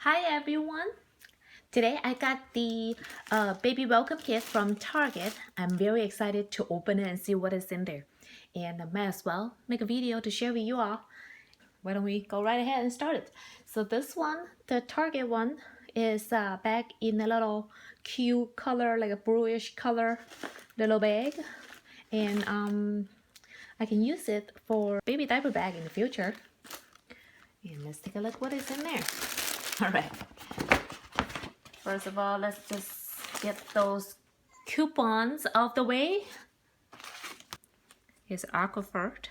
Hi everyone! Today I got the baby welcome kit from Target. I'm very excited to open it and see what is in there. And I might as well make a video to share with you all. Why don't we go right ahead and start it? So this one, the Target one, is back in a little cute color, like a bluish color little bag. And I can use it for baby diaper bag in the future. And let's take a look what is in there. All right. First of all, let's just get those coupons out the way. Here's Aquafert.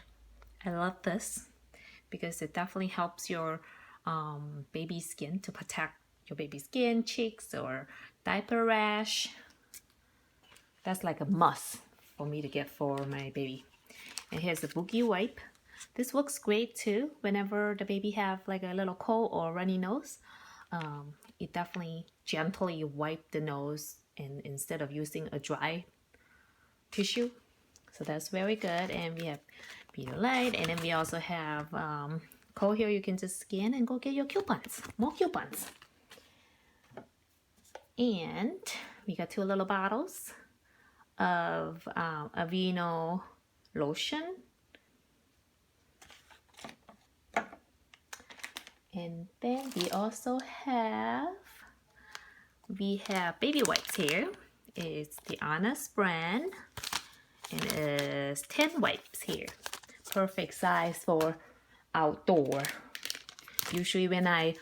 I love this because it definitely helps your baby skin to protect your baby skin, cheeks, or diaper rash. That's like a must for me to get for my baby. And here's the Boogie Wipe. This works great too whenever the baby have like a little cold or runny nose. It definitely gently wipe the nose and instead of using a dry tissue. So that's very good. And we have Pedialyte, and then we also have code here. You can just scan and go get your coupons, more coupons. And we got two little bottles of Aveeno lotion. And then we also have baby wipes here. It's the Honest brand, and it's 10 wipes here. Perfect size for outdoor. Usually when I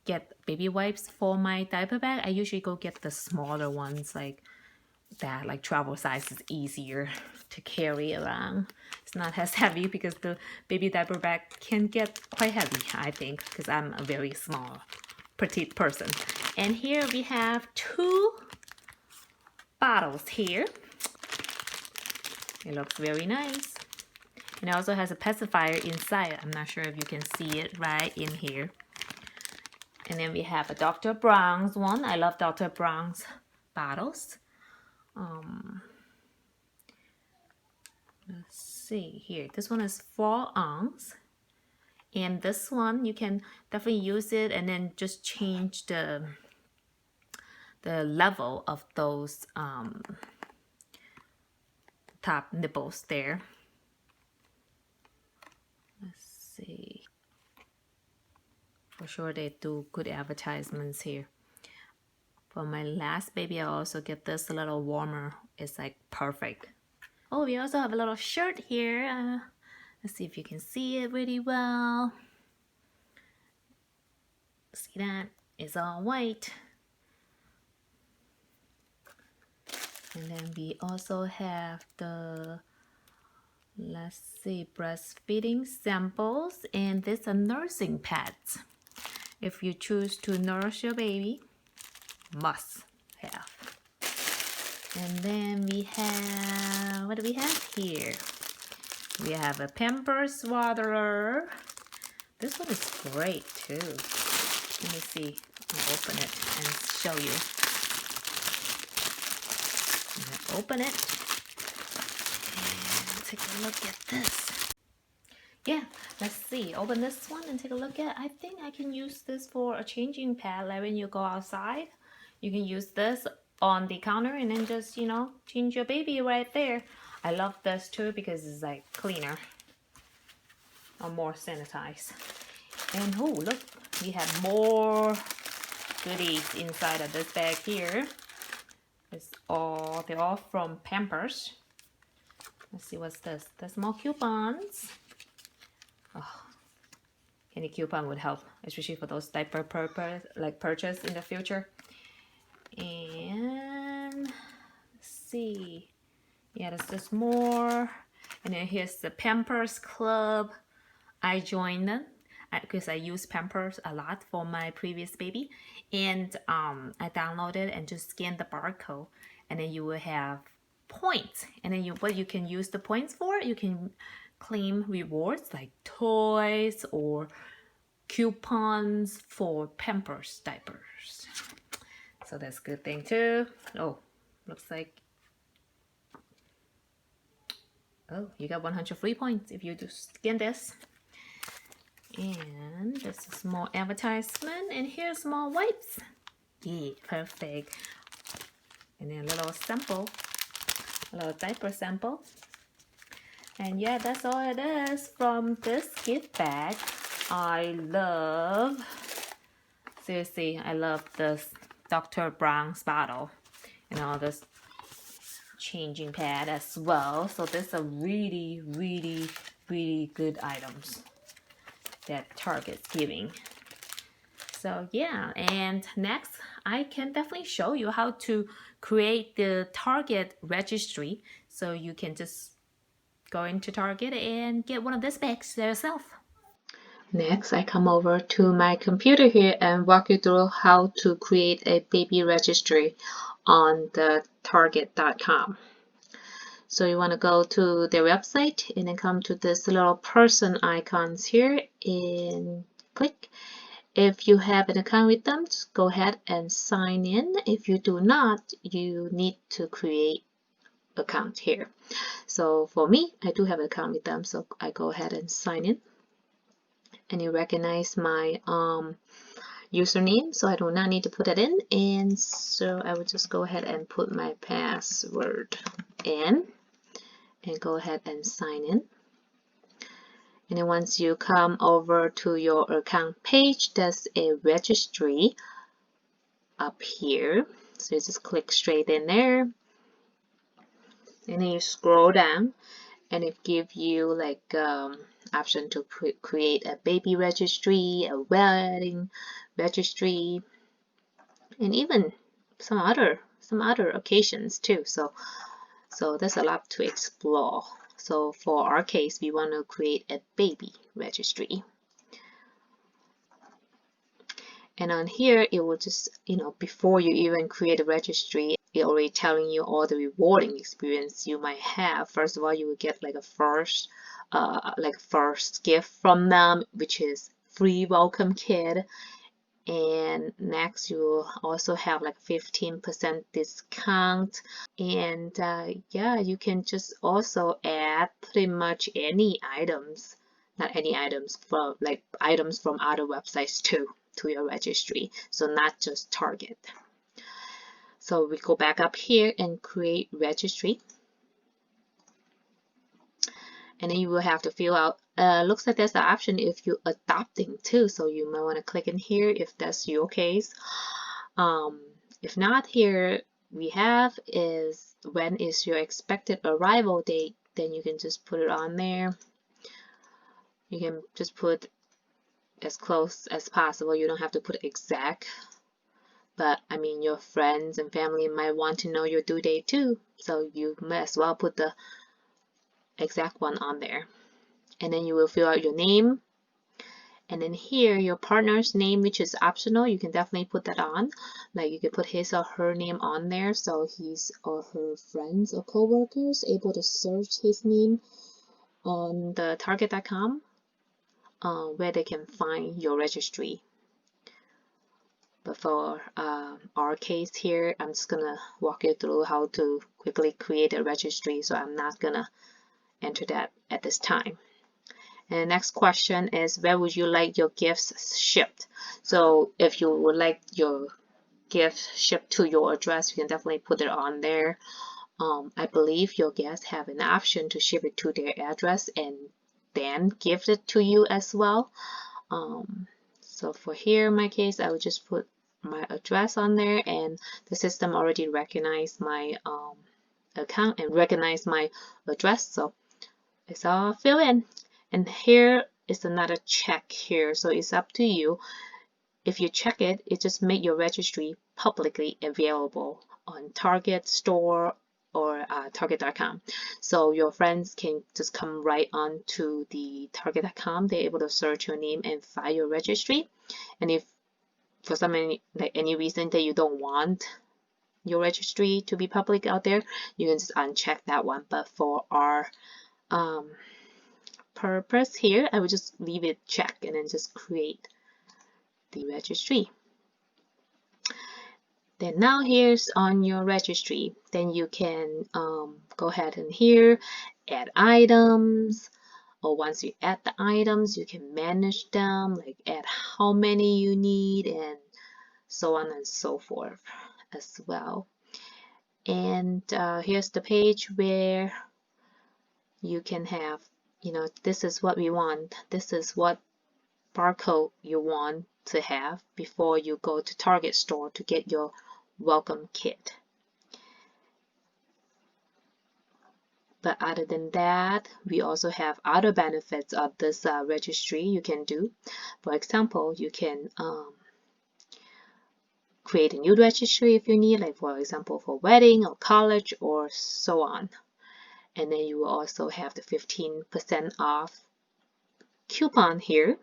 get baby wipes for my diaper bag, I usually go get the smaller ones like that, like travel size is easier to carry around. It's not as heavy because the baby diaper bag can get quite heavy, I think, because I'm a very small, petite person. And here we have two bottles here. It looks very nice. And it also has a pacifier inside. I'm not sure if you can see it right in here. And then we have a Dr. Brown's one. I love Dr. Brown's bottles. Let's see here. This one is 4 ounce. And this one, you can definitely use it and then just change the level of those top nipples there. Let's see. For sure they do good advertisements here. For my last baby, I also get this a little warmer. It's like perfect. Oh, we also have a little shirt here. Let's see if you can see it really well. See that? It's all white. And then we also have the, let's see, breastfeeding samples. And these are nursing pads. If you choose to nurse your baby, must have. And then we have, what do we have here? We have a Pampers Waterer. This one is great too. Let me see. I'll open it and show you. Open it and take a look at this. Yeah, let's see. Open this one and take a look at. I think I can use this for a changing pad. Like when you go outside, you can use this on the counter and then just, you know, change your baby right there. I love this too because it's like cleaner or more sanitized. And oh, look, we have more goodies inside of this bag here. They're all from Pampers. Let's see what's this. There's more coupons. Oh, any coupon would help, especially for those diaper purchase in the future. And let's see. Yeah, there's just more. And then here's the Pampers Club. I joined them because I use Pampers a lot for my previous baby. And I downloaded and just scanned the barcode. And then you will have points. And then what you can use the points for, you can claim rewards like toys or coupons for Pampers diapers. So that's a good thing too. Oh, looks like, oh, you got 100 free points if you do scan this. And this is more advertisement, and here's more wipes. Yeah, perfect. And then a little sample, a little diaper sample. And yeah, that's all it is from this gift bag. Seriously, I love this Dr. Brown's bottle and all this changing pad as well. So these are really, really, really good items that Target's giving. So yeah, and next I can definitely show you how to create the Target registry, so you can just go into Target and get one of these bags yourself. Next, I come over to my computer here and walk you through how to create a baby registry on the target.com. So you want to go to their website and then come to this little person icons here and click. If you have an account with them, just go ahead and sign in. If you do not, you need to create an account here. So for me, I do have an account with them, so I go ahead and sign in. And you recognize my username, so I do not need to put it in. And so I would just go ahead and put my password in and go ahead and sign in. And then once you come over to your account page, there's a registry up here. So you just click straight in there. And then you scroll down and it gives you like option to create a baby registry, a wedding registry, and even some other occasions too. So there's a lot to explore. So for our case, we want to create a baby registry. And on here, it will just, before you even create a registry, it's already telling you all the rewarding experience you might have. First of all, you will get like a first gift from them, which is free welcome kit. And next, you will also have like 15% discount. And yeah, you can just also add pretty much any items, not any items, from like items from other websites too, to your registry. So not just Target. So we go back up here and create registry. And then you will have to fill out, looks like there's an option if you're adopting too. So you might want to click in here if that's your case. If not, here we have is when is your expected arrival date. Then you can just put it on there. You can just put as close as possible. You don't have to put exact. But I mean, your friends and family might want to know your due date too. So you might as well put the exact one on there. And then you will fill out your name. And then here, your partner's name, which is optional, you can definitely put that on. Like you can put his or her name on there, so his or her friends or co-workers able to search his name on the Target.com, where they can find your registry. But for our case here, I'm just gonna walk you through how to quickly create a registry, so I'm not gonna enter that at this time. And the next question is, where would you like your gifts shipped? So if you would like your gift shipped to your address, you can definitely put it on there. I believe your guests have an option to ship it to their address and then gift it to you as well. So for here, in my case, I would just put my address on there, and the system already recognized my account and recognized my address. So it's all filled in. And here is another check here. So it's up to you. If you check it, it just make your registry publicly available on Target store or Target.com. So your friends can just come right on to the Target.com. They're able to search your name and find your registry. And if for any reason that you don't want your registry to be public out there, you can just uncheck that one. But for our purpose here, I would just leave it checked and then just create the registry. Then now here's on your registry. Then you can go ahead and here add items, or once you add the items, you can manage them, like add how many you need and so on and so forth as well. And here's the page where you can have, this is what we want. This is what barcode you want to have before you go to Target store to get your welcome kit. But other than that, we also have other benefits of this registry you can do. For example, you can create a new registry if you need, like for example for wedding or college or so on. And then you will also have the 15% off coupon here.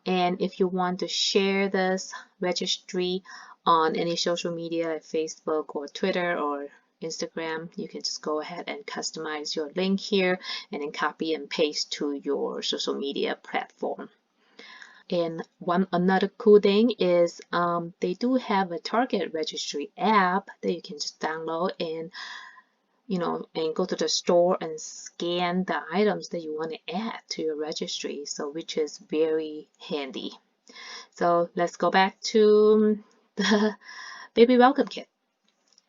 And if you want to share this registry on any social media like Facebook or Twitter or Instagram, you can just go ahead and customize your link here and then copy and paste to your social media platform. And another cool thing is they do have a Target Registry app that you can just download and and go to the store and scan the items that you want to add to your registry, so which is very handy. So let's go back to the baby welcome kit.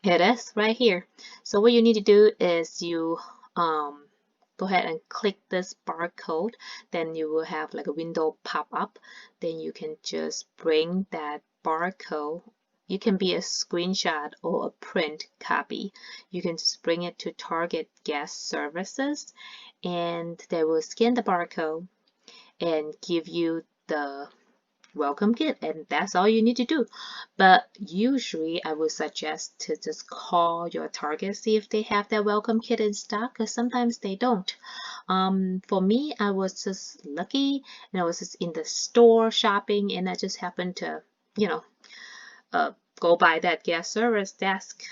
Here it is right here. So what you need to do is you go ahead and click this barcode, then you will have like a window pop up. Then you can just bring that barcode. You can be a screenshot or a print copy. You can just bring it to Target Guest Services and they will scan the barcode and give you the welcome kit, and that's all you need to do. But usually I would suggest to just call your Target, see if they have that welcome kit in stock, because sometimes they don't. For me, I was just lucky and I was just in the store shopping and I just happened to go by that guest service desk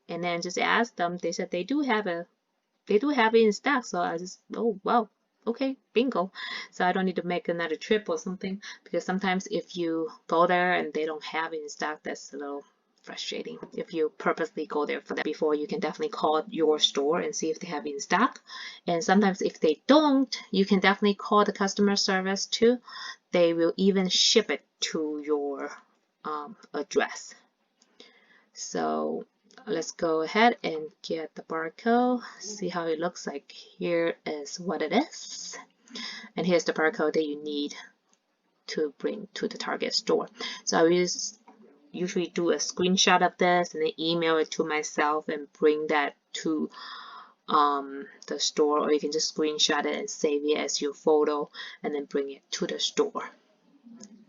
and then just ask them. They said they do have it in stock, so I just, oh wow, okay, bingo. So I don't need to make another trip or something, because sometimes if you go there and they don't have it in stock, that's a little frustrating. If you purposely go there for that before, you can definitely call your store and see if they have it in stock. And sometimes if they don't, you can definitely call the customer service too. They will even ship it to your address. So let's go ahead and get the barcode, see how it looks like. Here is what it is, and here's the barcode that you need to bring to the Target store. So I usually do a screenshot of this and then email it to myself and bring that to the store, or you can just screenshot it and save it as your photo and then bring it to the store.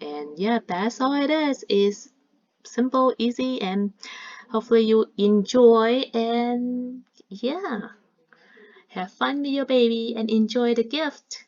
And yeah, that's all it is. It's simple, easy, and hopefully you enjoy, and yeah, have fun with your baby and enjoy the gift.